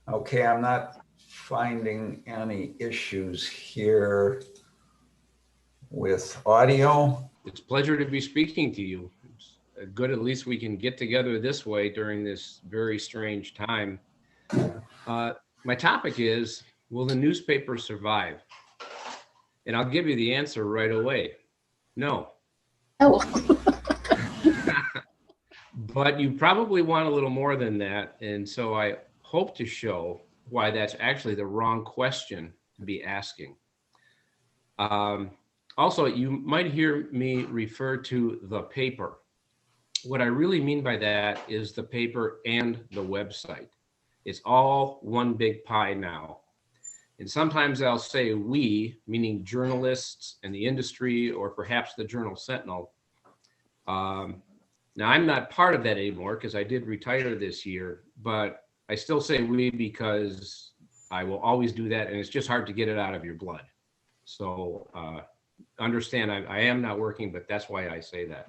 Okay, I'm not finding any issues here with audio. It's a pleasure to be speaking to you. It's good, at least we can get together this way during this very strange time. Uh, my topic is, will the newspaper survive? And I'll give you the answer right away. No. Oh, But you probably want a little more than that. And so I hope to show why that's actually the wrong question to be asking. Um, Also, you might hear me refer to the paper. What I really mean by that is the paper and the website. It's all one big pie now. And sometimes I'll say we, meaning journalists and the industry, or perhaps the Journal Sentinel. Um, Now, I'm not part of that anymore because I did retire this year, but I still say we because I will always do that. And it's just hard to get it out of your blood. So understand I am not working, but that's why I say that.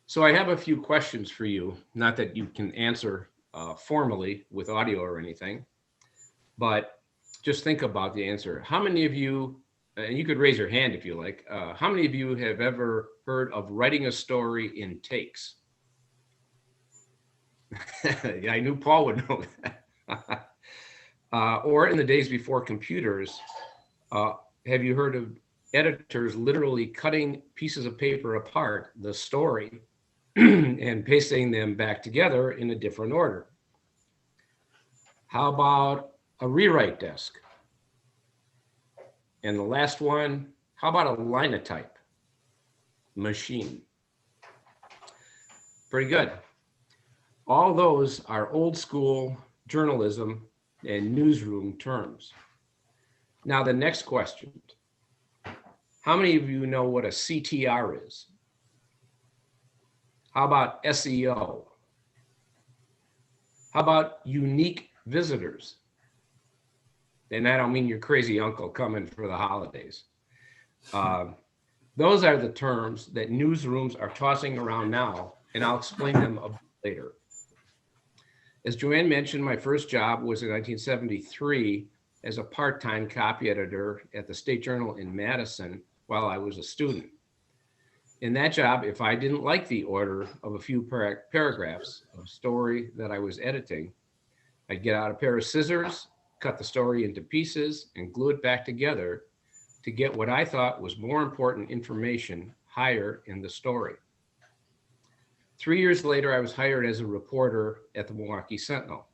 So I have a few questions for you, not that you can answer formally with audio or anything, but just think about the answer. How many of you, and you could raise your hand if you like, how many of you have ever heard of writing a story in takes? Yeah, I knew Paul would know that. Or in the days before computers, uh, have you heard of editors literally cutting pieces of paper apart, the story, and pasting them back together in a different order? How about a rewrite desk? And the last one, how about a linotype machine? Pretty good. All those are old school journalism and newsroom terms. Now, the next question. How many of you know what a CTR is? How about SEO? How about unique visitors? And I don't mean your crazy uncle coming for the holidays. Those are the terms that newsrooms are tossing around now, and I'll explain them a bit later. As Joanne mentioned, my first job was in 1973 as a part-time copy editor at the State Journal in Madison while I was a student. In that job, if I didn't like the order of a few paragraphs of a story that I was editing, I'd get out a pair of scissors, cut the story into pieces, and glue it back together to get what I thought was more important information higher in the story. 3 years later, I was hired as a reporter at the Milwaukee Sentinel.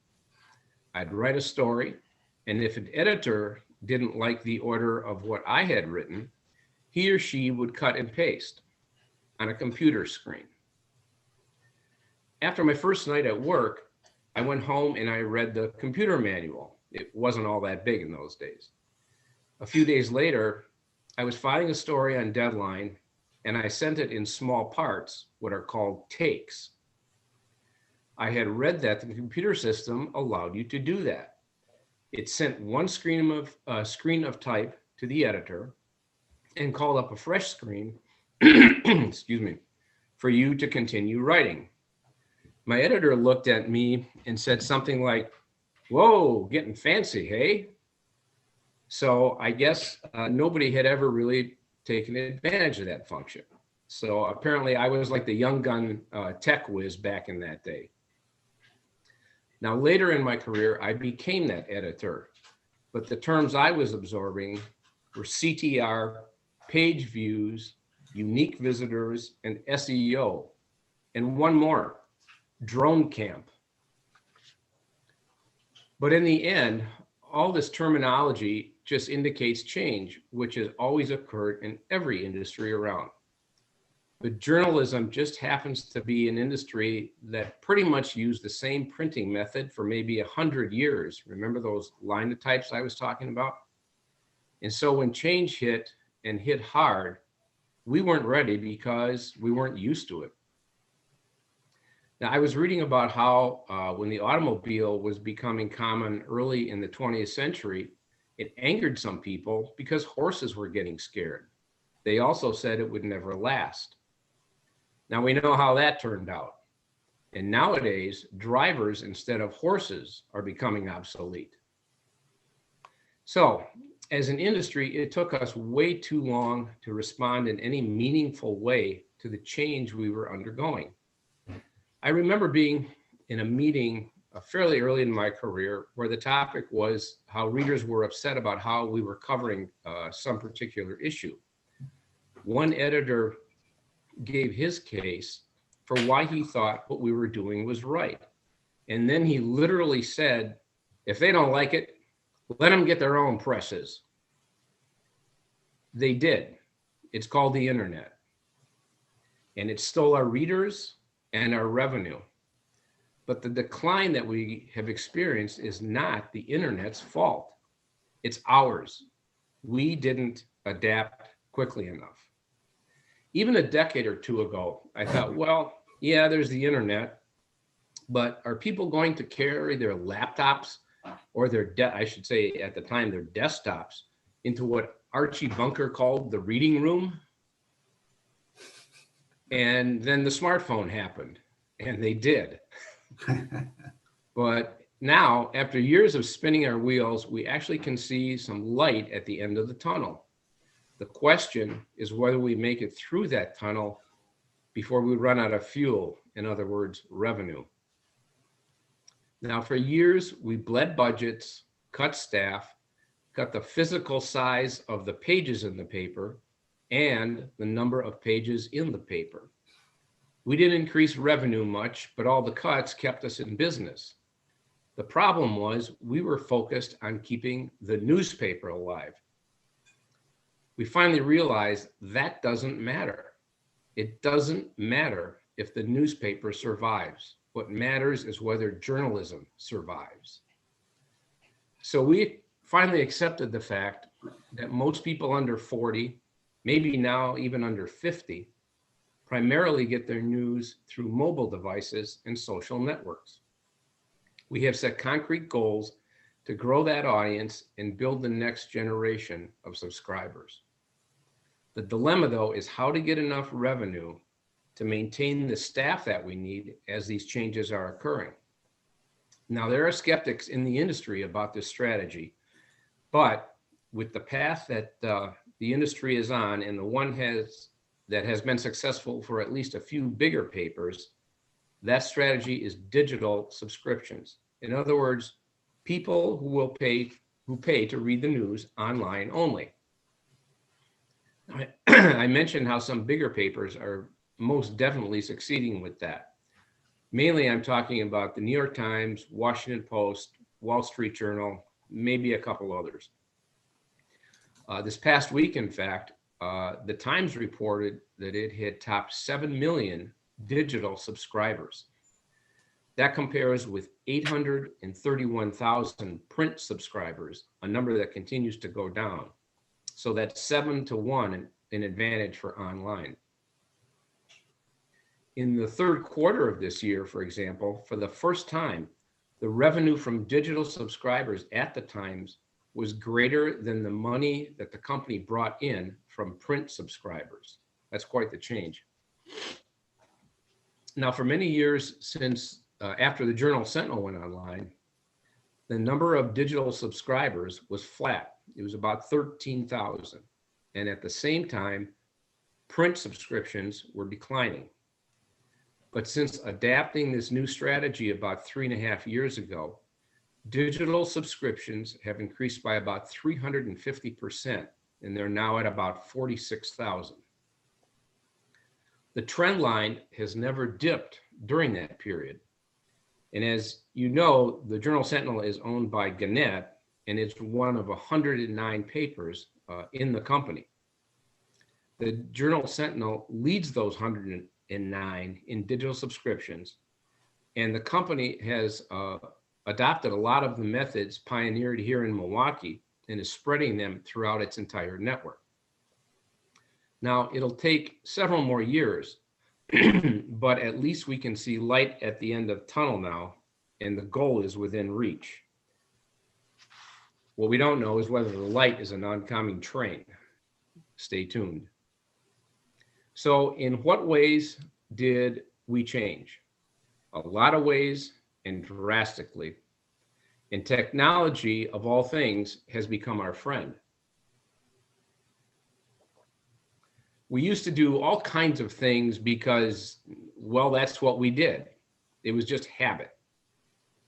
I'd write a story, and if an editor didn't like the order of what I had written, he or she would cut and paste on a computer screen. After my first night at work, I went home and I read the computer manual. It wasn't all that big in those days. A few days later, I was filing a story on deadline, and I sent it in small parts, what are called takes. I had read that the computer system allowed you to do that. It sent one screen of type to the editor and called up a fresh screen, excuse me, for you to continue writing. My editor looked at me and said something like, "Whoa, getting fancy, hey?" So I guess nobody had ever really taken advantage of that function. So apparently I was like the young gun tech whiz back in that day. Now, later in my career, I became that editor, but the terms I was absorbing were CTR, page views, unique visitors, and SEO, and one more, drone camp. But in the end, all this terminology just indicates change, which has always occurred in every industry around. But journalism just happens to be an industry that pretty much used the same printing method for maybe 100 years. Remember those linotypes I was talking about? And so when change hit and hit hard, we weren't ready because we weren't used to it. Now, I was reading about how when the automobile was becoming common early in the 20th century, it angered some people because horses were getting scared. They also said it would never last. Now we know how that turned out. And nowadays, drivers instead of horses are becoming obsolete. So, as an industry, it took us way too long to respond in any meaningful way to the change we were undergoing. I remember being in a meeting fairly early in my career where the topic was how readers were upset about how we were covering some particular issue. One editor gave his case for why he thought what we were doing was right. And then he literally said, if they don't like it, let them get their own presses. They did. It's called the internet. And it stole our readers and our revenue. But the decline that we have experienced is not the internet's fault. It's ours. We didn't adapt quickly enough. Even a decade or two ago, I thought, well, yeah, there's the internet, but are people going to carry their laptops or I should say at the time, their desktops into what Archie Bunker called the reading room? And then the smartphone happened, and they did. But now, after years of spinning our wheels, we actually can see some light at the end of the tunnel. The question is whether we make it through that tunnel before we run out of fuel, in other words, revenue. Now, for years, we bled budgets, cut staff, cut the physical size of the pages in the paper and the number of pages in the paper. We didn't increase revenue much, but all the cuts kept us in business. The problem was we were focused on keeping the newspaper alive. We finally realized that doesn't matter. It doesn't matter if the newspaper survives. What matters is whether journalism survives. So we finally accepted the fact that most people under 40, maybe now even under 50, primarily get their news through mobile devices and social networks. We have set concrete goals to grow that audience and build the next generation of subscribers. The dilemma, though, is how to get enough revenue to maintain the staff that we need as these changes are occurring. Now, there are skeptics in the industry about this strategy, but with the path that the industry is on and the one that has been successful for at least a few bigger papers, that strategy is digital subscriptions. In other words, people who pay to read the news online only. I mentioned how some bigger papers are most definitely succeeding with that. Mainly, I'm talking about the New York Times, Washington Post, Wall Street Journal, maybe a couple others. This past week, in fact, the Times reported that it had topped 7 million digital subscribers. That compares with 831,000 print subscribers, a number that continues to go down. So that's 7-1 an advantage for online. In the third quarter of this year, for example, for the first time, the revenue from digital subscribers at the Times was greater than the money that the company brought in from print subscribers. That's quite the change. Now, for many years since after the Journal Sentinel went online, the number of digital subscribers was flat. It was about 13,000. And at the same time, print subscriptions were declining. But since adapting this new strategy about 3.5 years ago, digital subscriptions have increased by about 350%, and they're now at about 46,000. The trend line has never dipped during that period. And as you know, the Journal Sentinel is owned by Gannett, and it's one of 109 papers in the company. The Journal Sentinel leads those 109 in digital subscriptions, and the company has adopted a lot of the methods pioneered here in Milwaukee and is spreading them throughout its entire network. Now, it'll take several more years, but at least we can see light at the end of the tunnel now, and the goal is within reach. What we don't know is whether the light is an oncoming train. Stay tuned. So in what ways did we change? A lot of ways and drastically. And technology, of all things, has become our friend. We used to do all kinds of things because, well, that's what we did. It was just habit.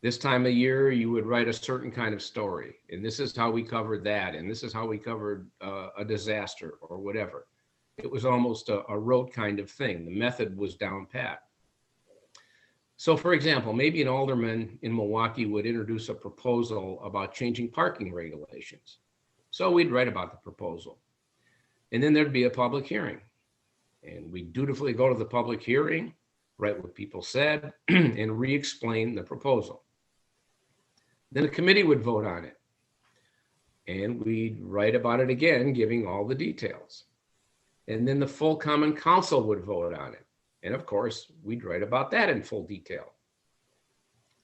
This time of year, you would write a certain kind of story, and this is how we covered that, and this is how we covered a disaster or whatever. It was almost a rote kind of thing. The method was down pat. So, for example, maybe an alderman in Milwaukee would introduce a proposal about changing parking regulations. So we'd write about the proposal. And then there'd be a public hearing. And we'd dutifully go to the public hearing, write what people said, and re-explain the proposal. Then a committee would vote on it. And we'd write about it again, giving all the details. And then the full common council would vote on it. And of course, we'd write about that in full detail.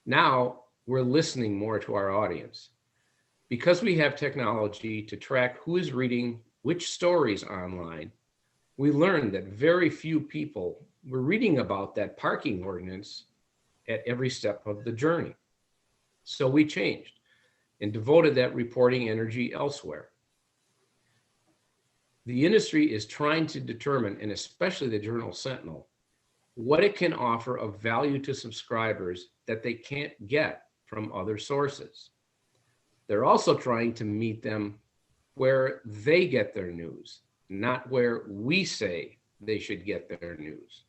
Now we're listening more to our audience. Because we have technology to track who is reading which stories online, we learned that very few people were reading about that parking ordinance at every step of the journey. So we changed and devoted that reporting energy elsewhere. The industry is trying to determine, and especially the Journal Sentinel, what it can offer of value to subscribers that they can't get from other sources. They're also trying to meet them where they get their news, not where we say they should get their news.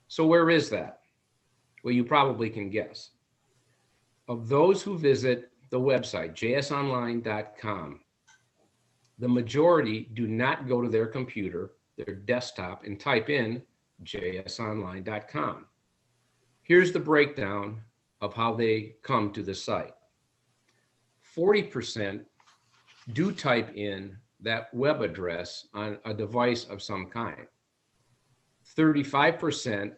So where is that? Well, you probably can guess. Of those who visit the website, jsonline.com, the majority do not go to their computer, their desktop, and type in jsonline.com. Here's the breakdown of how they come to the site. 40% do type in that web address on a device of some kind. 35%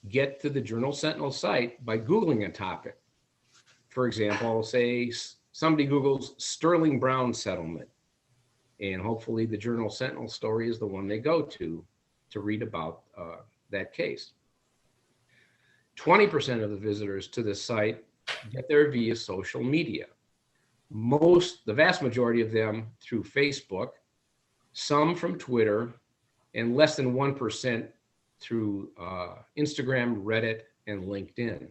get to the Journal Sentinel site by Googling a topic. For example, say somebody Googles Sterling Brown settlement, and hopefully the Journal Sentinel story is the one they go to read about that case. 20% of the visitors to the site get there via social media. The vast majority of them through Facebook, some from Twitter, and less than 1% through Instagram, Reddit, and LinkedIn.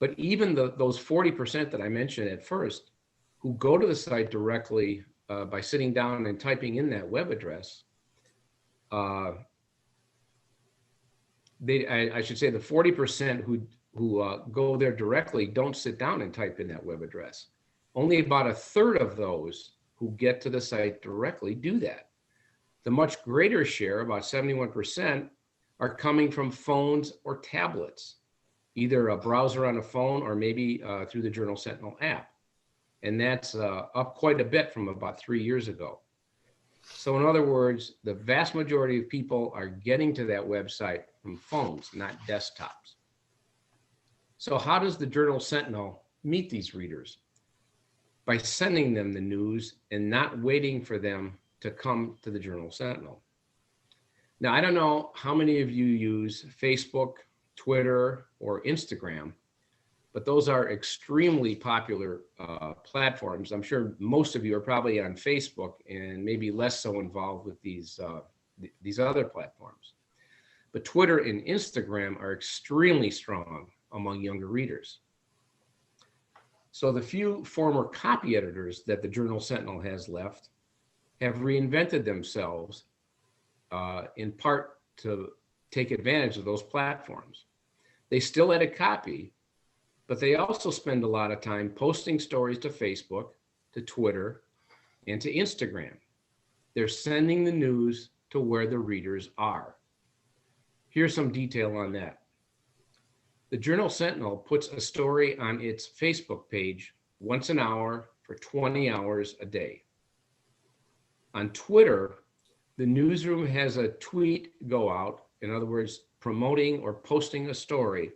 But even those 40% that I mentioned at first, who go to the site directly by sitting down and typing in that web address, I should say the 40% who go there directly don't sit down and type in that web address. Only about a third of those who get to the site directly do that. The much greater share, about 71%, are coming from phones or tablets, either a browser on a phone or maybe through the Journal Sentinel app. And that's up quite a bit from about 3 years ago. So in other words, the vast majority of people are getting to that website from phones, not desktops. So how does the Journal Sentinel meet these readers? By sending them the news and not waiting for them to come to the Journal Sentinel. Now, I don't know how many of you use Facebook, Twitter, or Instagram, but those are extremely popular platforms. I'm sure most of you are probably on Facebook and maybe less so involved with these other platforms. But Twitter and Instagram are extremely strong among younger readers. So the few former copy editors that the Journal Sentinel has left have reinvented themselves in part to take advantage of those platforms. They still edit copy, but they also spend a lot of time posting stories to Facebook, to Twitter, and to Instagram. They're sending the news to where the readers are. Here's some detail on that. The Journal Sentinel puts a story on its Facebook page once an hour for 20 hours a day. On Twitter, the newsroom has a tweet go out, in other words, promoting or posting a story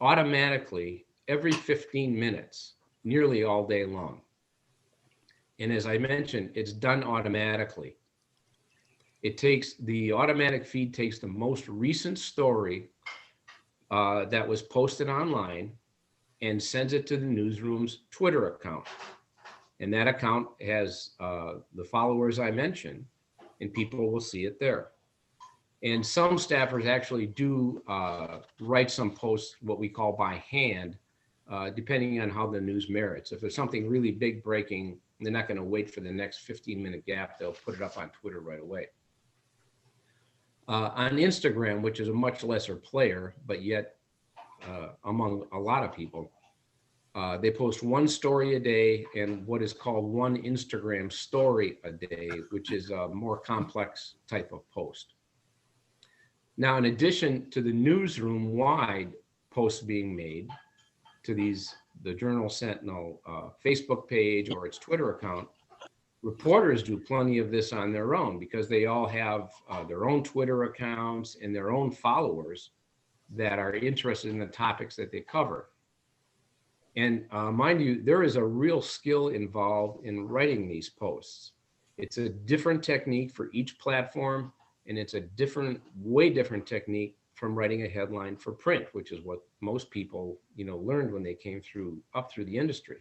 automatically every 15 minutes, nearly all day long. And as I mentioned, it's done automatically. The automatic feed takes the most recent story that was posted online and sends it to the newsroom's Twitter account. And that account has the followers I mentioned, and people will see it there. And some staffers actually do write some posts, what we call by hand, depending on how the news merits. If there's something really big breaking, they're not going to wait for the next 15-minute gap. They'll put it up on Twitter right away. On Instagram, which is a much lesser player, but yet among a lot of people, they post one story a day and what is called one Instagram story a day, which is a more complex type of post. Now, in addition to the newsroom-wide posts being made to the Journal Sentinel Facebook page or its Twitter account, reporters do plenty of this on their own because they all have their own Twitter accounts and their own followers that are interested in the topics that they cover. And mind you, there is a real skill involved in writing these posts. It's a different technique for each platform, and it's a way different technique from writing a headline for print, which is what most people, learned when they came up through the industry.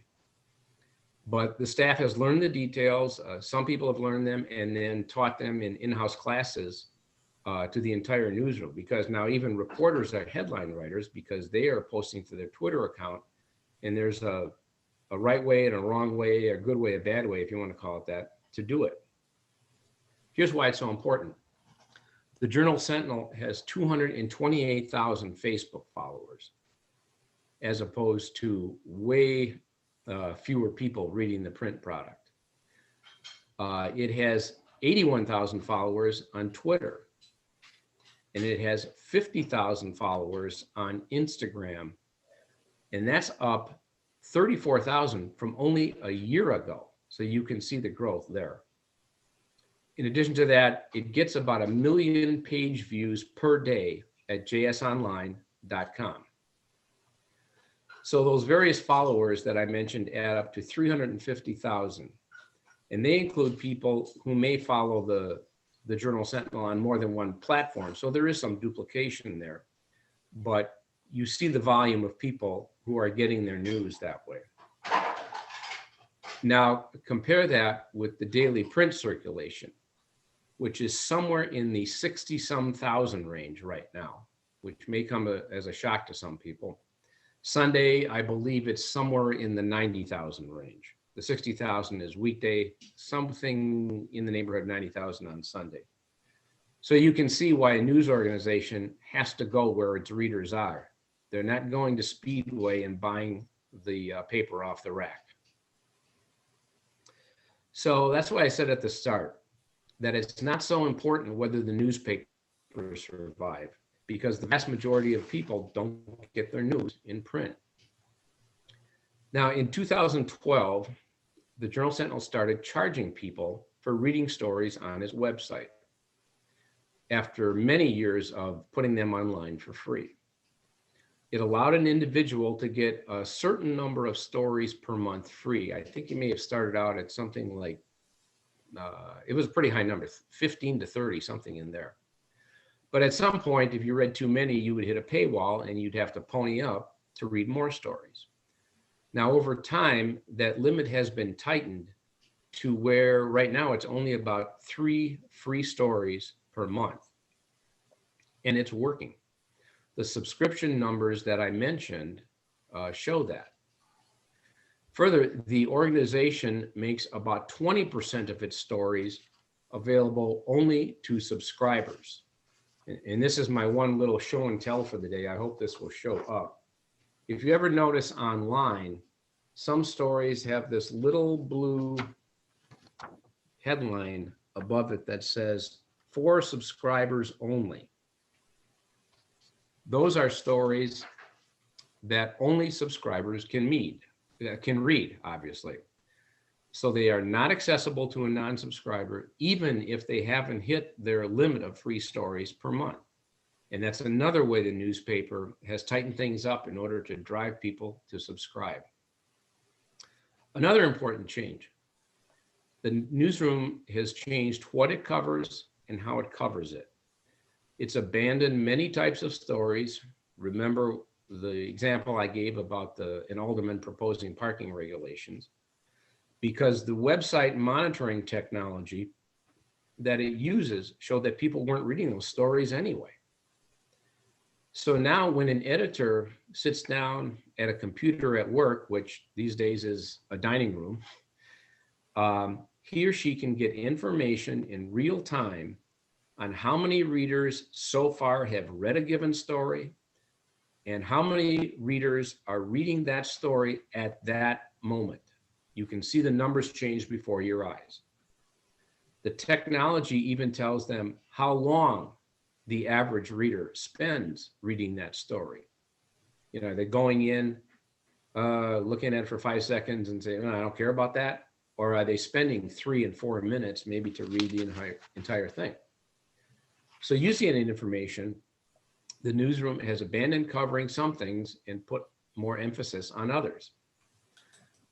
But the staff has learned the details. Some people have learned them and then taught them in in-house classes to the entire newsroom, because now even reporters are headline writers because they are posting to their Twitter account. And there's a right way and a wrong way, a good way, a bad way, if you want to call it that, to do it. Here's why it's so important. The Journal Sentinel has 228,000 Facebook followers, as opposed to way fewer people reading the print product. It has 81,000 followers on Twitter, and it has 50,000 followers on Instagram. And that's up 34,000 from only a year ago. So you can see the growth there. In addition to that, it gets about 1 million page views per day at jsonline.com. So those various followers that I mentioned add up to 350,000. And they include people who may follow the Journal Sentinel on more than one platform. So there is some duplication there. But you see the volume of people who are getting their news that way. Now, compare that with the daily print circulation, which is somewhere in the 60-some thousand range right now, which may come as a shock to some people. Sunday, I believe it's somewhere in the 90,000 range. The 60,000 is weekday, something in the neighborhood of 90,000 on Sunday. So you can see why a news organization has to go where its readers are. They're not going to Speedway and buying the paper off the rack. So that's why I said at the start that it's not so important whether the newspapers survive, because the vast majority of people don't get their news in print. Now, in 2012, the Journal Sentinel started charging people for reading stories on its website after many years of putting them online for free. It allowed an individual to get a certain number of stories per month free. I think you may have started out at something like, it was a pretty high number, 15 to 30, something in there. But at some point, if you read too many, you would hit a paywall and you'd have to pony up to read more stories. Now, over time, that limit has been tightened to where right now it's only about 3 free stories per month. And it's working. The subscription numbers that I mentioned show that. Further, the organization makes about 20% of its stories available only to subscribers. And this is my one little show and tell for the day. I hope this will show up. If you ever notice online, some stories have this little blue headline above it that says, "For subscribers only." Those are stories that only subscribers can read, obviously. So they are not accessible to a non-subscriber, even if they haven't hit their limit of free stories per month. And that's another way the newspaper has tightened things up in order to drive people to subscribe. Another important change, the newsroom has changed what it covers and how it covers it. It's abandoned many types of stories. Remember the example I gave about an alderman proposing parking regulations, because the website monitoring technology that it uses showed that people weren't reading those stories anyway. So now when an editor sits down at a computer at work, which these days is a dining room, he or she can get information in real time on how many readers so far have read a given story and how many readers are reading that story at that moment. You can see the numbers change before your eyes. The technology even tells them how long the average reader spends reading that story. You know, they're going in, looking at it for 5 seconds and saying, "Oh, I don't care about that." Or are they spending 3 and 4 minutes maybe to read the entire thing? So using that information, the newsroom has abandoned covering some things and put more emphasis on others.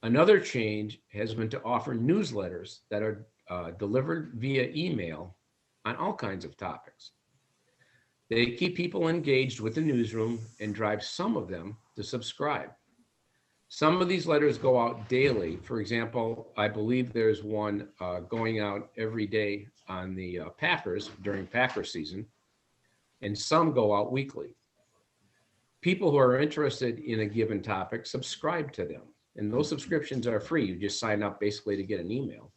Another change has been to offer newsletters that are delivered via email on all kinds of topics. They keep people engaged with the newsroom and drive some of them to subscribe. Some of these letters go out daily. For example, I believe there's one going out every day on the Packers during Packer season, and some go out weekly. People who are interested in a given topic subscribe to them, and those subscriptions are free. You just sign up basically to get an email.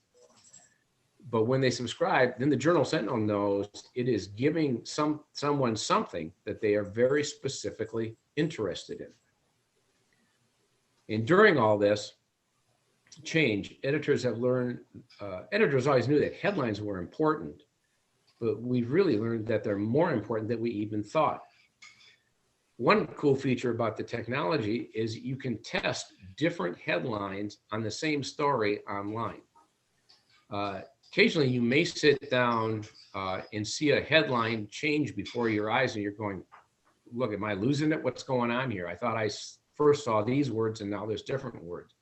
But when they subscribe, then the Journal Sentinel knows it is giving someone something that they are very specifically interested in. And during all this change, editors have learned, editors always knew that headlines were important, but we've really learned that they're more important than we even thought. One cool feature about the technology is you can test different headlines on the same story online. Occasionally, you may sit down and see a headline change before your eyes and you're going, look, am I losing it? What's going on here? I thought I first saw these words and now there's different words.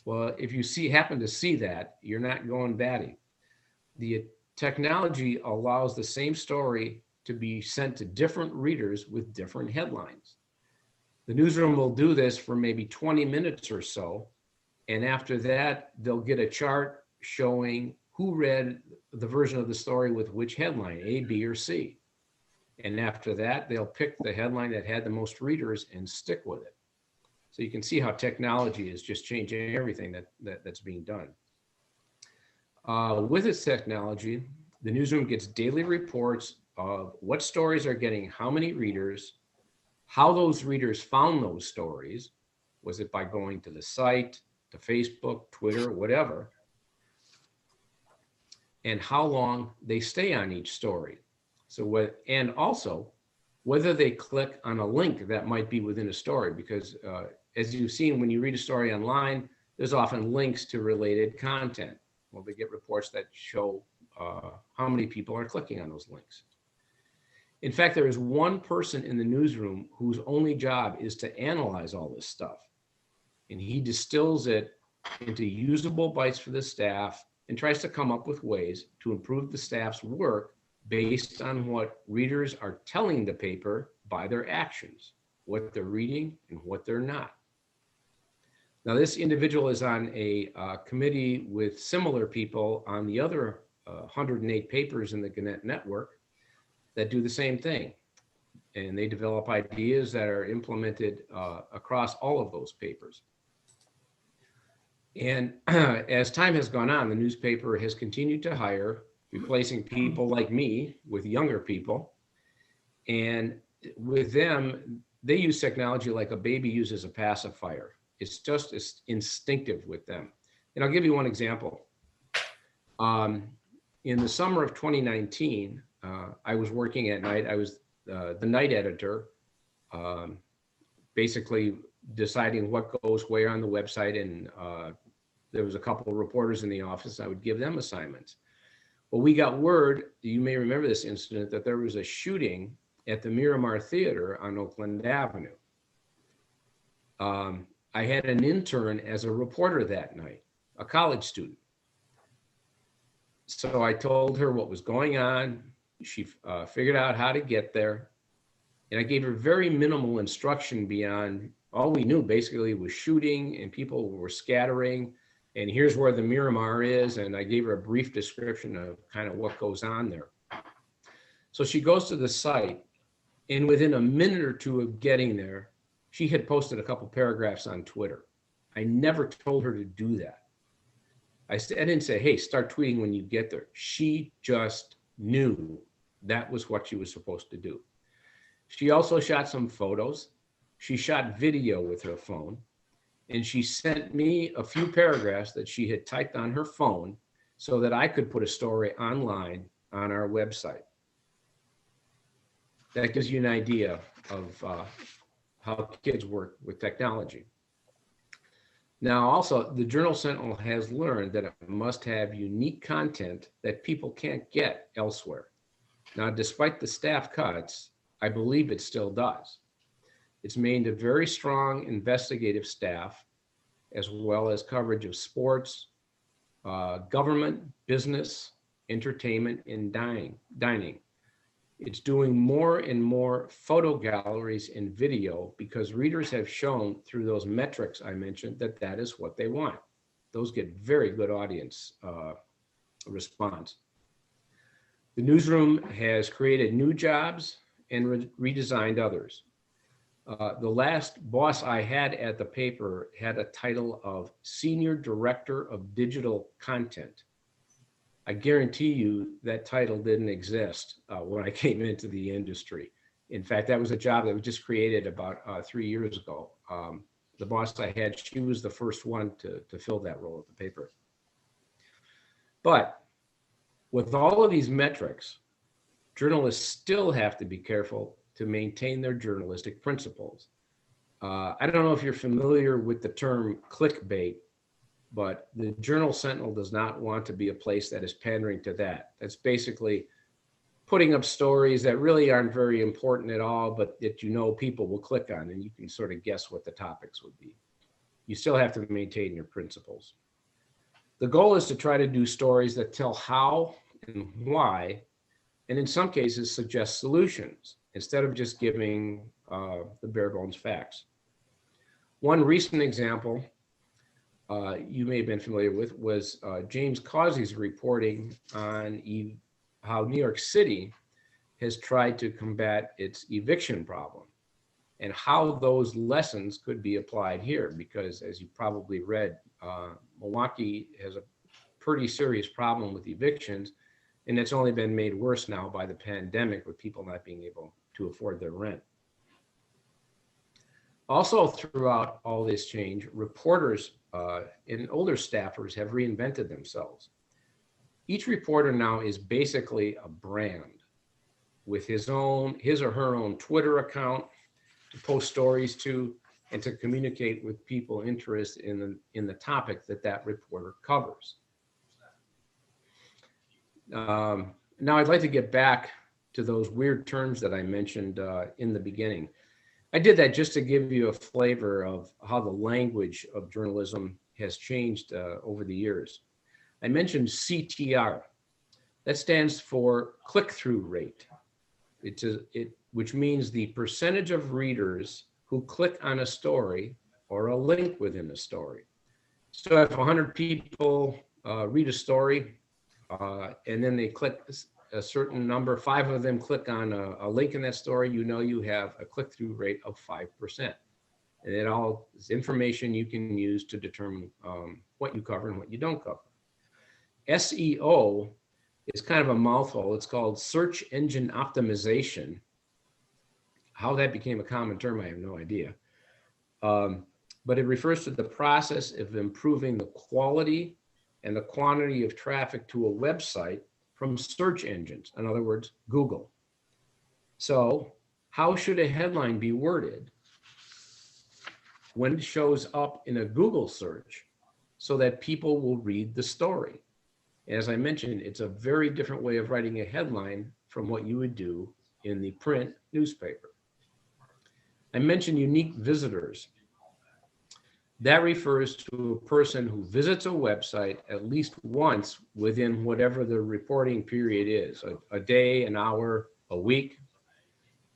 Well, if you happen to see that, you're not going batty. The technology allows the same story to be sent to different readers with different headlines. The newsroom will do this for maybe 20 minutes or so. And after that, they'll get a chart showing who read the version of the story with which headline, A, B, or C. And after that, they'll pick the headline that had the most readers and stick with it. So you can see how technology is just changing everything that's being done. With its technology, the newsroom gets daily reports of what stories are getting how many readers, how those readers found those stories. Was it by going to the site, to Facebook, Twitter, whatever, and how long they stay on each story. So and also whether they click on a link that might be within a story, because as you've seen, when you read a story online, there's often links to related content. Well, they get reports that show how many people are clicking on those links. In fact, there is one person in the newsroom whose only job is to analyze all this stuff. And he distills it into usable bites for the staff and tries to come up with ways to improve the staff's work based on what readers are telling the paper by their actions, what they're reading and what they're not. Now, this individual is on a committee with similar people on the other 108 papers in the Gannett network that do the same thing. And they develop ideas that are implemented across all of those papers. And as time has gone on, the newspaper has continued to hire, replacing people like me with younger people. And with them, they use technology like a baby uses a pacifier. It's just instinctive with them. And I'll give you one example. In the summer of 2019, I was working at night. I was the night editor, basically deciding what goes where on the website. And there was a couple of reporters in the office. I would give them assignments. Well, we got word, you may remember this incident, that there was a shooting at the Miramar Theater on Oakland Avenue. I had an intern as a reporter that night, a college student. So I told her what was going on. She figured out how to get there. And I gave her very minimal instruction beyond all we knew basically was shooting and people were scattering. And here's where the Miramar is. And I gave her a brief description of kind of what goes on there. So she goes to the site, and within a minute or two of getting there, she had posted a couple paragraphs on Twitter. I never told her to do that. I didn't say, hey, start tweeting when you get there. She just knew that was what she was supposed to do. She also shot some photos. She shot video with her phone, and she sent me a few paragraphs that she had typed on her phone so that I could put a story online on our website. That gives you an idea of how kids work with technology. Now, also, the Journal Sentinel has learned that it must have unique content that people can't get elsewhere. Now, despite the staff cuts, I believe it still does. It's maintained a very strong investigative staff, as well as coverage of sports, government, business, entertainment, and dining. It's doing more and more photo galleries and video because readers have shown through those metrics I mentioned that that is what they want. Those get very good audience response. The newsroom has created new jobs and redesigned others. The last boss I had at the paper had a title of Senior Director of Digital Content. I guarantee you that title didn't exist when I came into the industry. In fact, that was a job that was just created about 3 years ago. The boss I had, she was the first one to fill that role at the paper. But with all of these metrics, journalists still have to be careful to maintain their journalistic principles. I don't know if you're familiar with the term clickbait, but the Journal Sentinel does not want to be a place that is pandering to that. That's basically putting up stories that really aren't very important at all, but that you know people will click on, and you can sort of guess what the topics would be. You still have to maintain your principles. The goal is to try to do stories that tell how and why, and in some cases suggest solutions, instead of just giving the bare bones facts. One recent example you may have been familiar with was James Causey's reporting on how New York City has tried to combat its eviction problem and how those lessons could be applied here, because as you probably read, Milwaukee has a pretty serious problem with evictions, and it's only been made worse now by the pandemic with people not being able to afford their rent. Also, throughout all this change, reporters and older staffers have reinvented themselves. Each reporter now is basically a brand with his or her own Twitter account to post stories to and to communicate with people interested in the topic that reporter covers. Now I'd like to get back to those weird terms that I mentioned in the beginning. I did that just to give you a flavor of how the language of journalism has changed over the years. I mentioned CTR. That stands for click-through rate. Which means the percentage of readers who click on a story or a link within a story. So if 100 people read a story and then they click a certain number, 5 of them click on a link in that story, you know you have a click-through rate of 5%. And it all is information you can use to determine what you cover and what you don't cover. SEO is kind of a mouthful. It's called search engine optimization. How that became a common term, I have no idea. But it refers to the process of improving the quality and the quantity of traffic to a website from search engines, in other words, Google. So how should a headline be worded when it shows up in a Google search so that people will read the story? As I mentioned, it's a very different way of writing a headline from what you would do in the print newspaper. I mentioned unique visitors. That refers to a person who visits a website at least once within whatever the reporting period is, a day, an hour, a week.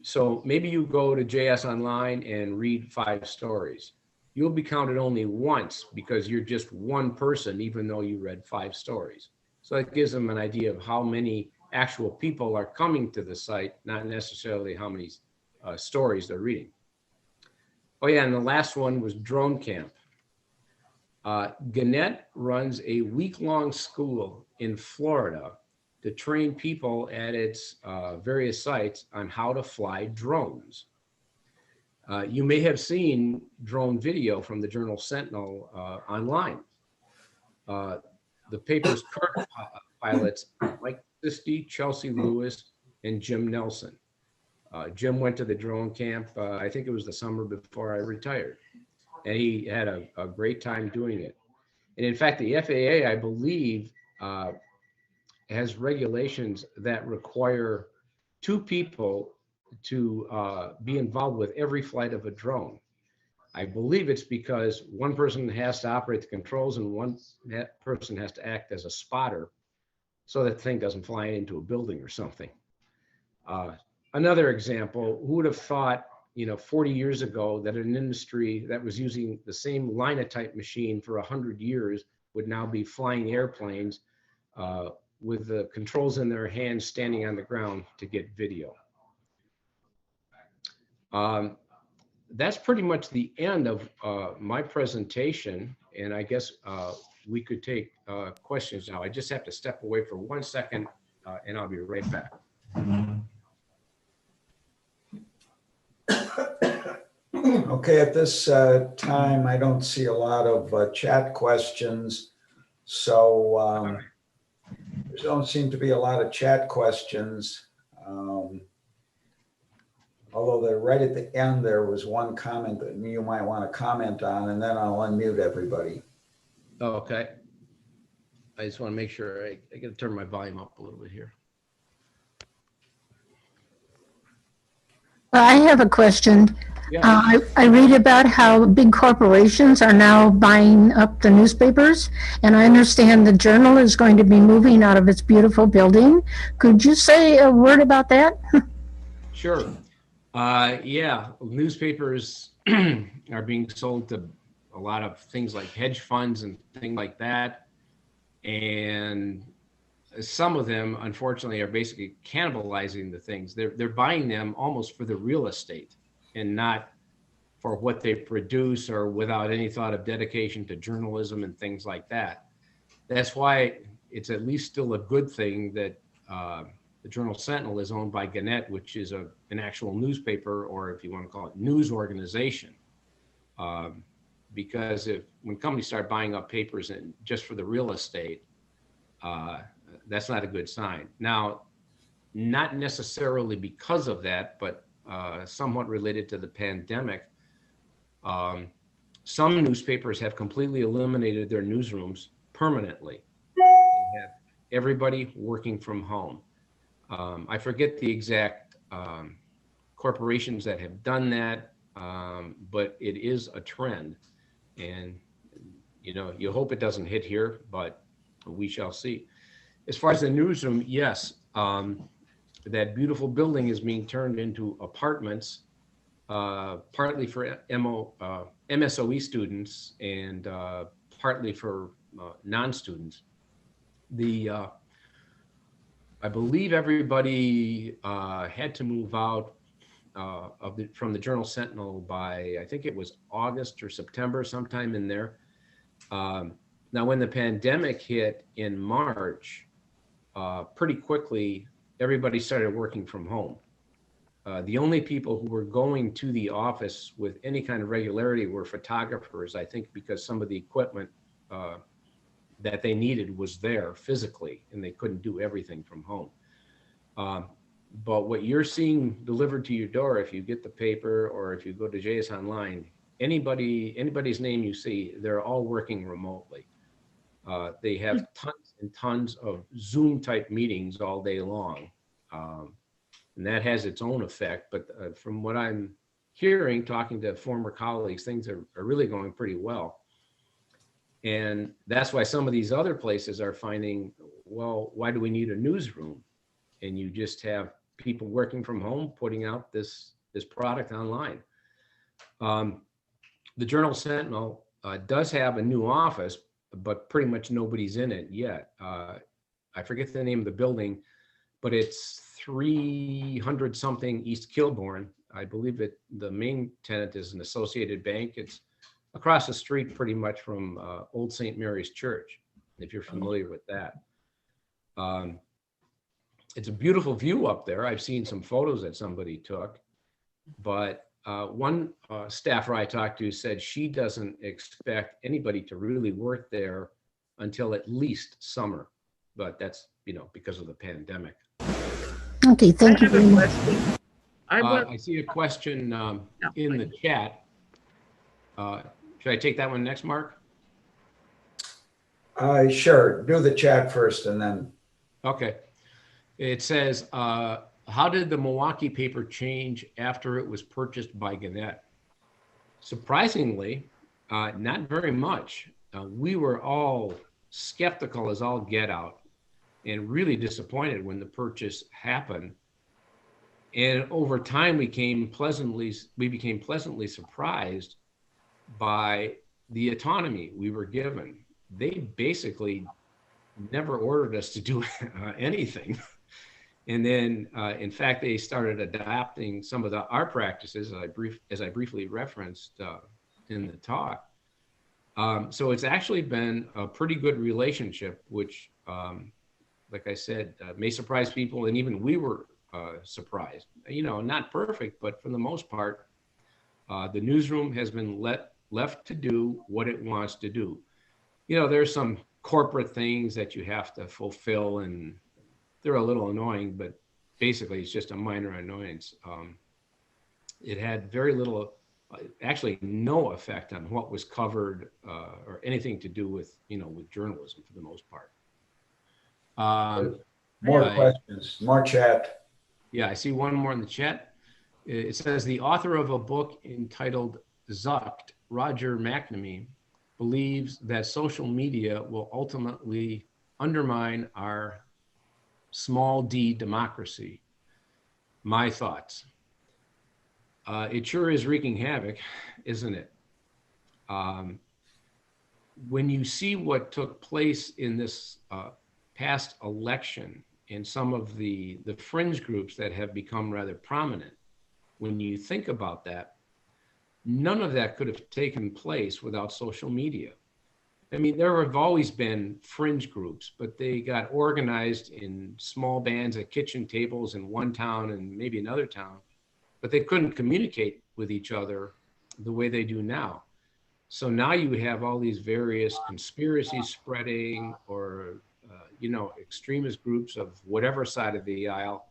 So maybe you go to JS Online and read 5 stories. You'll be counted only once because you're just one person, even though you read 5 stories. So that gives them an idea of how many actual people are coming to the site, not necessarily how many stories they're reading. Oh yeah, and the last one was Drone Camp. Gannett runs a week-long school in Florida to train people at its various sites on how to fly drones. You may have seen drone video from the Journal Sentinel online. The paper's current pilots, Mike Sisti, Chelsea Lewis, and Jim Nelson. Jim went to the drone camp, I think it was the summer before I retired. And he had a great time doing it. And in fact, the FAA, I believe, has regulations that require 2 people to be involved with every flight of a drone. I believe it's because one person has to operate the controls and one person has to act as a spotter so that thing doesn't fly into a building or something. Another example, who would have thought, 40 years ago that an industry that was using the same linotype machine for 100 years would now be flying airplanes with the controls in their hands, standing on the ground to get video. That's pretty much the end of my presentation, and I guess we could take questions now. I just have to step away for 1 second, and I'll be right back. Okay, at this time, I don't see a lot of chat questions. So there don't seem to be a lot of chat questions. Although they're right at the end, there was one comment that you might want to comment on, and then I'll unmute everybody. Okay. I just want to make sure I got to turn my volume up a little bit here. Well, I have a question. Yeah. I read about how big corporations are now buying up the newspapers, and I understand the Journal is going to be moving out of its beautiful building. Could you say a word about that? Sure. Yeah, newspapers are being sold to a lot of things like hedge funds and things like that. And some of them, unfortunately, are basically cannibalizing the things. They're buying them almost for the real estate and not for what they produce, or without any thought of dedication to journalism and things like that. That's why it's at least still a good thing that the Journal Sentinel is owned by Gannett, which is an actual newspaper, or if you want to call it news organization. Because when companies start buying up papers and just for the real estate, that's not a good sign. Now, not necessarily because of that, but somewhat related to the pandemic, some newspapers have completely eliminated their newsrooms permanently. They have everybody working from home. I forget the exact corporations that have done that, but it is a trend. And, you hope it doesn't hit here, but we shall see. As far as the newsroom, yes, that beautiful building is being turned into apartments, partly for MSOE students and partly for non-students. I believe everybody had to move out from the Journal Sentinel by, I think it was August or September, sometime in there. Now, when the pandemic hit in March, pretty quickly, everybody started working from home. The only people who were going to the office with any kind of regularity were photographers, I think, because some of the equipment that they needed was there physically, and they couldn't do everything from home. But what you're seeing delivered to your door, if you get the paper or if you go to JS Online, anybody's name you see, they're all working remotely. They have tons and tons of Zoom type meetings all day long. And that has its own effect. But from what I'm hearing, talking to former colleagues, things are really going pretty well. And that's why some of these other places are finding, well, why do we need a newsroom? And you just have people working from home putting out this product online. The Journal Sentinel does have a new office, but pretty much nobody's in it yet. I forget the name of the building, but it's 300 something East Kilbourne. I believe the main tenant is an Associated Bank. It's across the street pretty much from Old St. Mary's Church, if you're familiar with that. It's a beautiful view up there. I've seen some photos that somebody took, but one staffer I talked to said she doesn't expect anybody to really work there until at least summer, but that's, because of the pandemic. Okay, thank you I have a very much. question. I see a question in the chat. Should I take that one next, Mark? Sure, do the chat first and then, Okay. It says, how did the Milwaukee paper change after it was purchased by Gannett? Surprisingly, not very much. We were all skeptical as all get out and really disappointed when the purchase happened. And over time, we became pleasantly surprised by the autonomy we were given. They basically never ordered us to do anything. And then, in fact, they started adapting some of our practices, as I briefly referenced in the talk. So it's actually been a pretty good relationship, which, like I said, may surprise people, and even we were surprised. Not perfect, but for the most part, the newsroom has been left to do what it wants to do. There's some corporate things that you have to fulfill, and they're a little annoying, but basically it's just a minor annoyance. It had very little, actually no effect on what was covered or anything to do with, with journalism for the most part. more questions, more chat. Yeah, I see one more in the chat. It says the author of a book entitled Zucked, Roger McNamee, believes that social media will ultimately undermine our small d democracy. My thoughts. It sure is wreaking havoc, isn't it? When you see what took place in this past election and some of the fringe groups that have become rather prominent, when you think about that, none of that could have taken place without social media. I mean, there have always been fringe groups, but they got organized in small bands at kitchen tables in one town and maybe another town, but they couldn't communicate with each other the way they do now. So now you have all these various conspiracies spreading, or extremist groups of whatever side of the aisle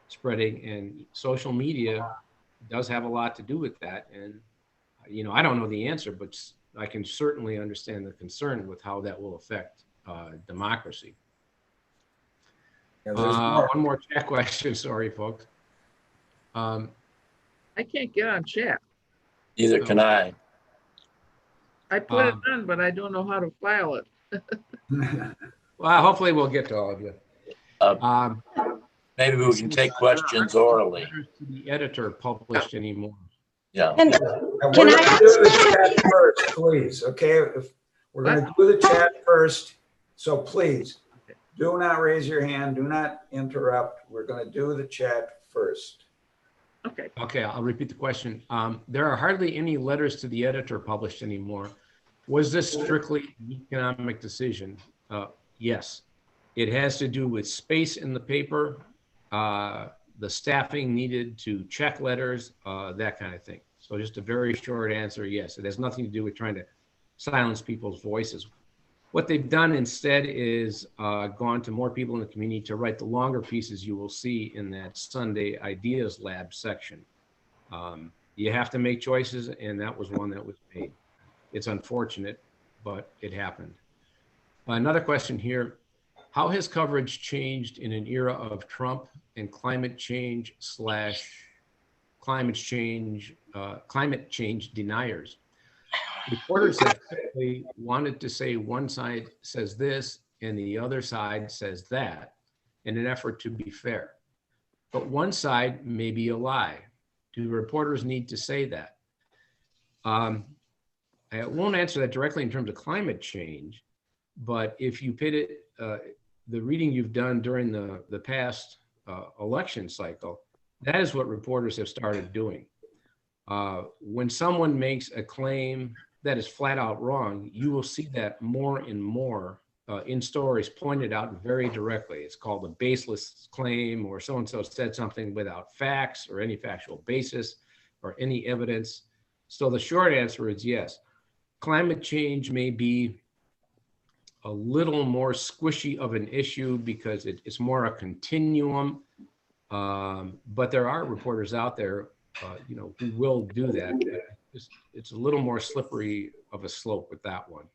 spreading, and social media does have a lot to do with that. And I don't know the answer, but I can certainly understand the concern with how that will affect democracy. Yeah, there's more. One more chat question. Sorry, folks. I can't get on chat. Neither can I. I put it on, but I don't know how to file it. Well, hopefully we'll get to all of you. Maybe we can take questions orally. Letters to the editor published anymore. Yeah. And We're Can going I to do the chat first, please, okay? We're going to do the chat first, so please, do not raise your hand, do not interrupt. We're going to do the chat first. Okay. Okay, I'll repeat the question. There are hardly any letters to the editor published anymore. Was this strictly an economic decision? Yes. It has to do with space in the paper, the staffing needed to check letters, that kind of thing. So just a very short answer, yes. It has nothing to do with trying to silence people's voices. What they've done instead is gone to more people in the community to write the longer pieces you will see in that Sunday Ideas Lab section. You have to make choices, and that was one that was made. It's unfortunate, but it happened. Another question here. How has coverage changed in an era of Trump and climate change / climate change deniers. Reporters have typically wanted to say one side says this and the other side says that in an effort to be fair. But one side may be a lie. Do reporters need to say that? I won't answer that directly in terms of climate change, but if you pit it, the reading you've done during the past election cycle, that is what reporters have started doing. When someone makes a claim that is flat out wrong, you will see that more and more in stories pointed out very directly. It's called a baseless claim, or so-and-so said something without facts or any factual basis or any evidence. So the short answer is yes. Climate change may be a little more squishy of an issue because it's more a continuum. But there are reporters out there, who will do that. It's a little more slippery of a slope with that one.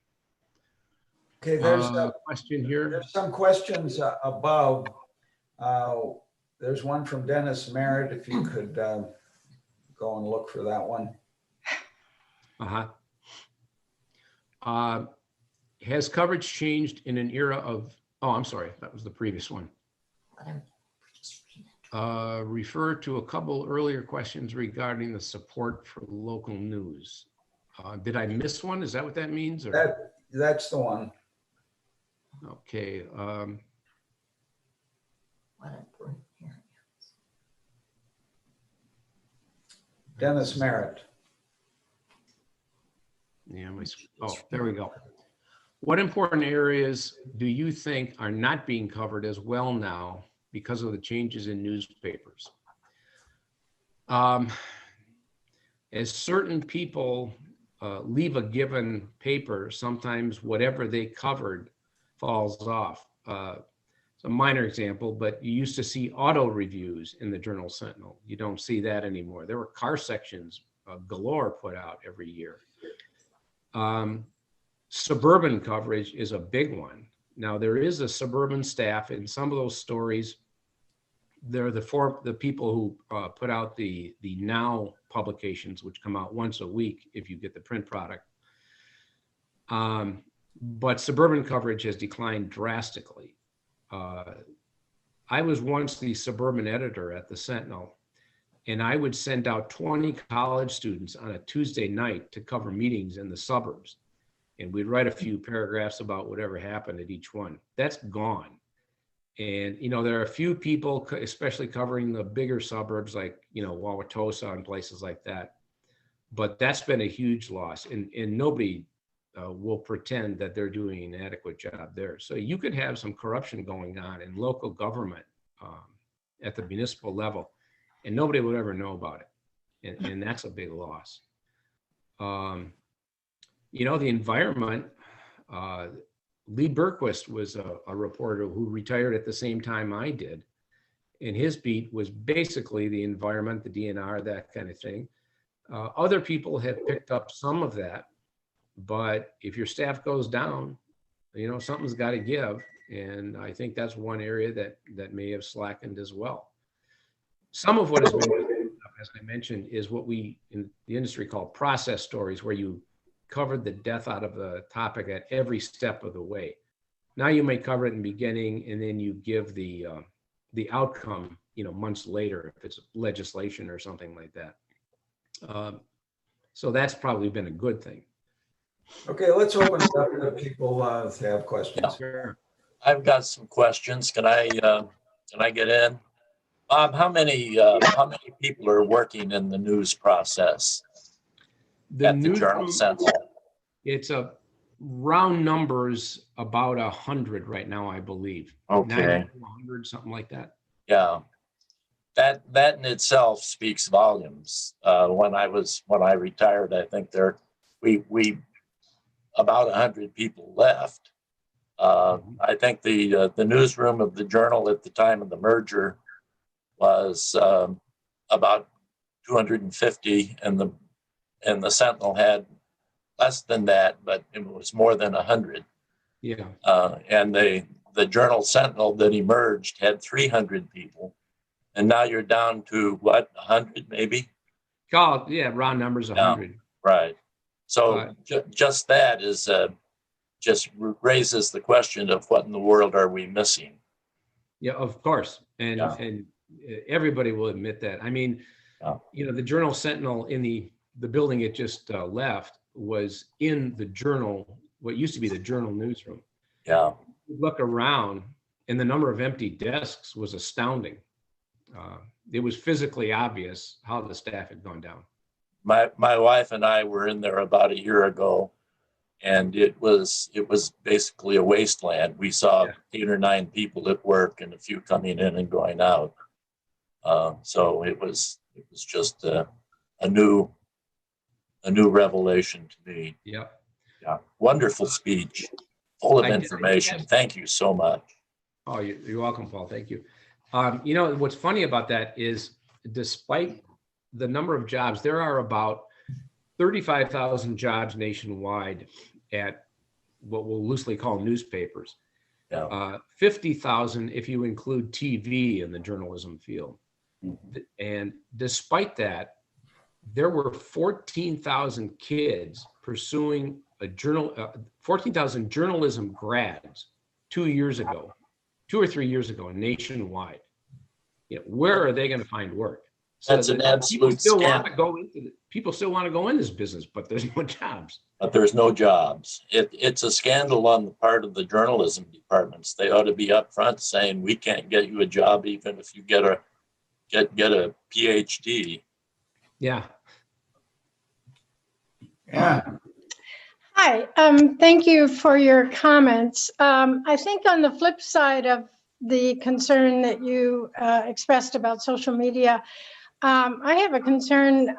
Okay, there's a Question here. There's some questions above. There's one from Dennis Merritt, if you could go and look for that one. Has coverage changed in an era of, oh, I'm sorry, that was the previous one. Refer to a couple earlier questions regarding the support for local news. Did I miss one? Is that what that means? Or? That's the one. Okay. Dennis Merritt. Yeah, oh, there we go. What important areas do you think are not being covered as well now because of the changes in newspapers? As certain people leave a given paper, sometimes whatever they covered falls off. It's a minor example, but you used to see auto reviews in the Journal Sentinel. You don't see that anymore. There were car sections galore put out every year. Suburban coverage is a big one. Now, there is a suburban staff in some of those stories. They're the people who put out the Now publications, which come out once a week if you get the print product. But suburban coverage has declined drastically. I was once the suburban editor at the Sentinel, and I would send out 20 college students on a Tuesday night to cover meetings in the suburbs. And we'd write a few paragraphs about whatever happened at each one. That's gone. And, there are a few people, especially covering the bigger suburbs like, Wauwatosa and places like that. But that's been a huge loss. And nobody will pretend that they're doing an adequate job there. So you could have some corruption going on in local government at the municipal level, and nobody would ever know about it. And that's a big loss. The environment, Lee Berquist was a reporter who retired at the same time I did. And his beat was basically the environment, the DNR, that kind of thing. Other people have picked up some of that, but if your staff goes down, something's got to give. And I think that's one area that may have slackened as well. Some of what has been, as I mentioned, is what we in the industry call process stories, where you covered the death out of the topic at every step of the way. Now you may cover it in the beginning, and then you give the outcome, months later, if it's legislation or something like that. So that's probably been a good thing. Okay, let's open it up to people to have questions. Sure. I've got some questions. Can I get in? Bob, how many people are working in the news process at the Journal Sentinel? It's a round numbers, about 100 right now, I believe. Okay. 100, something like that. Yeah. That in itself speaks volumes. When I retired, I think we about 100 people left. I think the newsroom of the Journal at the time of the merger was about 250, and the Sentinel had less than that, but it was more than 100. Yeah. And the Journal Sentinel that emerged had 300 people, and now you're down to what, 100 maybe? Call it, yeah, round numbers, 100. Right. So Uh, just that is just raises the question of what in the world are we missing? Yeah, of course. And Yeah. and everybody will admit that. I mean, Yeah. you know, the Journal Sentinel in the building it just left was in the Journal, what used to be the Journal newsroom. Yeah. You look around, and the number of empty desks was astounding. It was physically obvious how the staff had gone down. My wife and I were in there about a year ago, and it was basically a wasteland. We saw Yeah. 8 or 9 people at work and a few coming in and going out. So it was just a new revelation to me. Yeah. Yeah, wonderful speech, full of I did- information. yes. Thank you so much. Oh, you're welcome, Paul. Thank you. You know, what's funny about that is despite the number of jobs, there are about 35,000 jobs nationwide at what we'll loosely call newspapers. Yeah. 50,000 if you include TV in the journalism field. Mhm. And despite that, there were 14,000 kids pursuing 14,000 journalism grads 2 years ago, 2 or 3 years ago, nationwide. You know, where are they going to find work? That's an absolute People still want to go in this business, but there's no jobs. But there's no jobs. It's a scandal on the part of the journalism departments. They ought to be upfront saying we can't get you a job even if you get a PhD. Yeah. Yeah, Hi, thank you for your comments. I think on the flip side of the concern that you expressed about social media, I have a concern.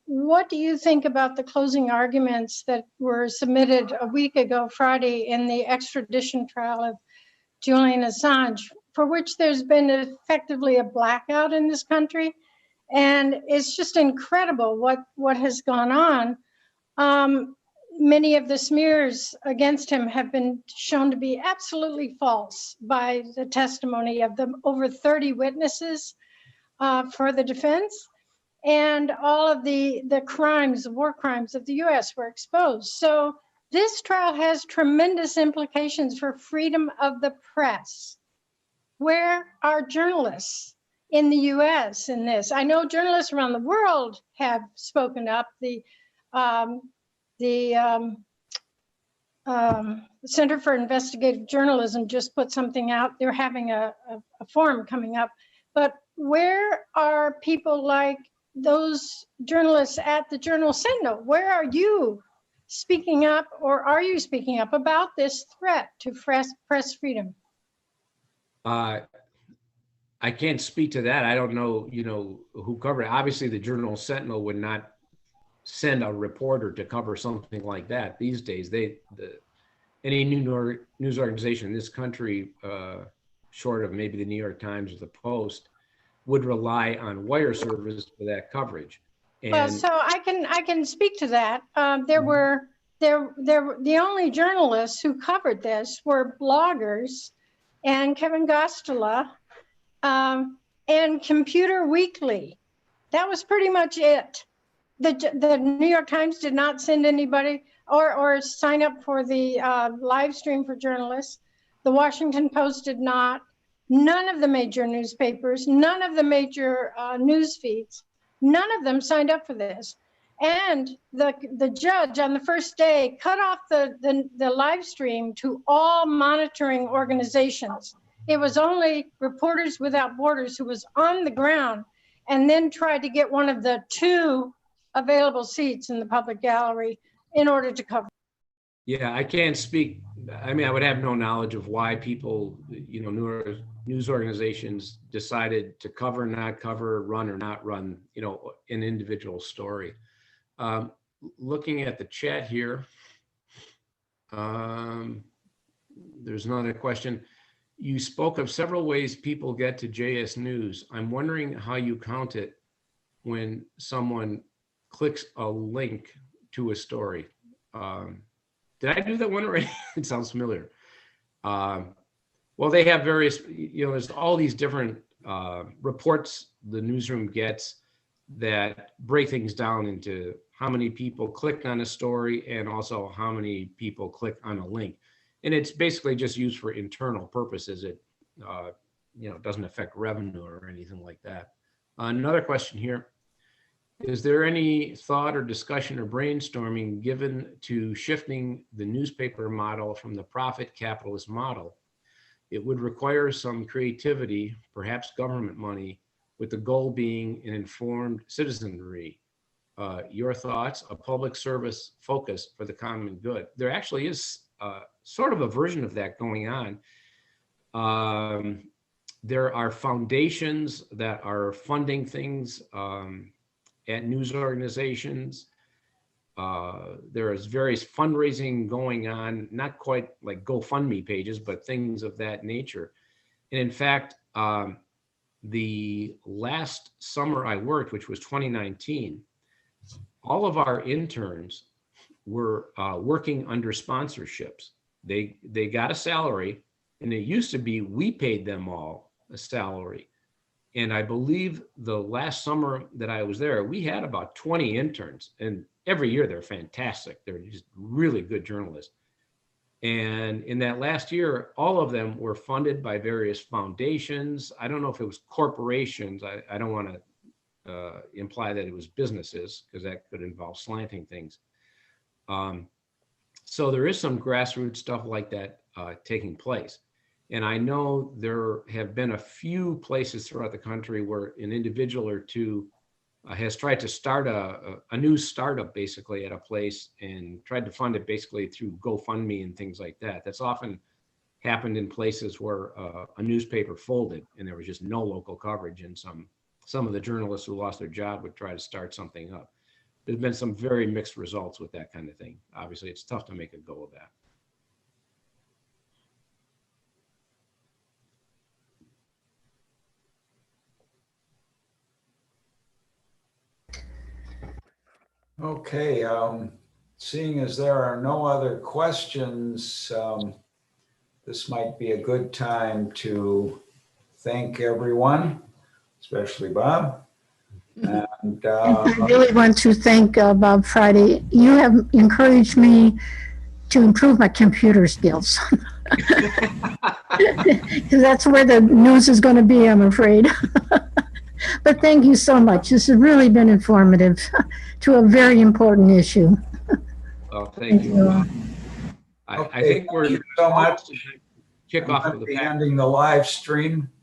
What do you think about the closing arguments that were submitted a week ago, Friday, in the extradition trial of Julian Assange, for which there's been effectively a blackout in this country? And it's just incredible what has gone on. Many of the smears against him have been shown to be absolutely false by the testimony of the over 30 witnesses for the defense, and all of the crimes, war crimes of the US were exposed. So this trial has tremendous implications for freedom of the press. Where are journalists in the US in this? I know journalists around the world have spoken up. The Center for Investigative Journalism just put something out. They're having a forum coming up. But where are people like those journalists at the Journal Sentinel? Where are you speaking up, or are you speaking up about this threat to press freedom? I can't speak to that. I don't know, you know, who covered it. Obviously, the Journal Sentinel would not send a reporter to cover something like that these days. Any news organization in this country, short of maybe the New York Times or the Post, would rely on wire service for that coverage. And Well, so I can speak to that. The only journalists who covered this were bloggers and Kevin Gosztola and Computer Weekly. That was pretty much it. The New York Times did not send anybody or sign up for the live stream for journalists. The Washington Post did not. None of the major newspapers, none of the major news feeds, none of them signed up for this. And the judge on the first day cut off the live stream to all monitoring organizations. It was only Reporters Without Borders who was on the ground and then tried to get one of the 2 available seats in the public gallery in order to cover. yeah, I can't speak. I mean, I would have no knowledge of why people, you know, news organizations decided to cover, not cover, run or not run, you know, an individual story. Looking at the chat here, there's another question. You spoke of several ways people get to JS News. I'm wondering how you count it when someone clicks a link to a story. Did I do that one already? It sounds familiar. Well, they have various, you know, there's all these different reports the newsroom gets. that break things down into how many people clicked on a story and also how many people click on a link. And it's basically just used for internal purposes. It doesn't affect revenue or anything like that. Another question here. Is there any thought or discussion or brainstorming given to shifting the newspaper model from the profit capitalist model? It would require some creativity, perhaps government money, with the goal being an informed citizenry. Your thoughts, a public service focus for the common good. There actually is sort of a version of that going on. There are foundations that are funding things at news organizations. There is various fundraising going on, not quite like GoFundMe pages, but things of that nature. And in fact, the last summer I worked, which was 2019, all of our interns were working under sponsorships. They got a salary, and it used to be we paid them all a salary. And I believe the last summer that I was there, we had about 20 interns, and every year they're fantastic. They're just really good journalists. And in that last year, all of them were funded by various foundations. I don't know if it was corporations. I don't want to imply that it was businesses, because that could involve slanting things. So there is some grassroots stuff like that taking place. And I know there have been a few places throughout the country where an individual or two has tried to start a new startup basically at a place and tried to fund it basically through GoFundMe and things like that. That's often happened in places where a newspaper folded and there was just no local coverage, and some of the journalists who lost their job would try to start something up. There's been some very mixed results with that kind of thing. Obviously, it's tough to make a go of that. Okay, seeing as there are no other questions, this might be a good time to thank everyone, especially Bob. And I really want to thank Bob Friday. You have encouraged me to improve my computer skills. Because that's where the news is going to be, I'm afraid. But thank you so much. This has really been informative to a very important issue. Well, thank you. I think we're Thank you so much. kick off with the Ending the live stream.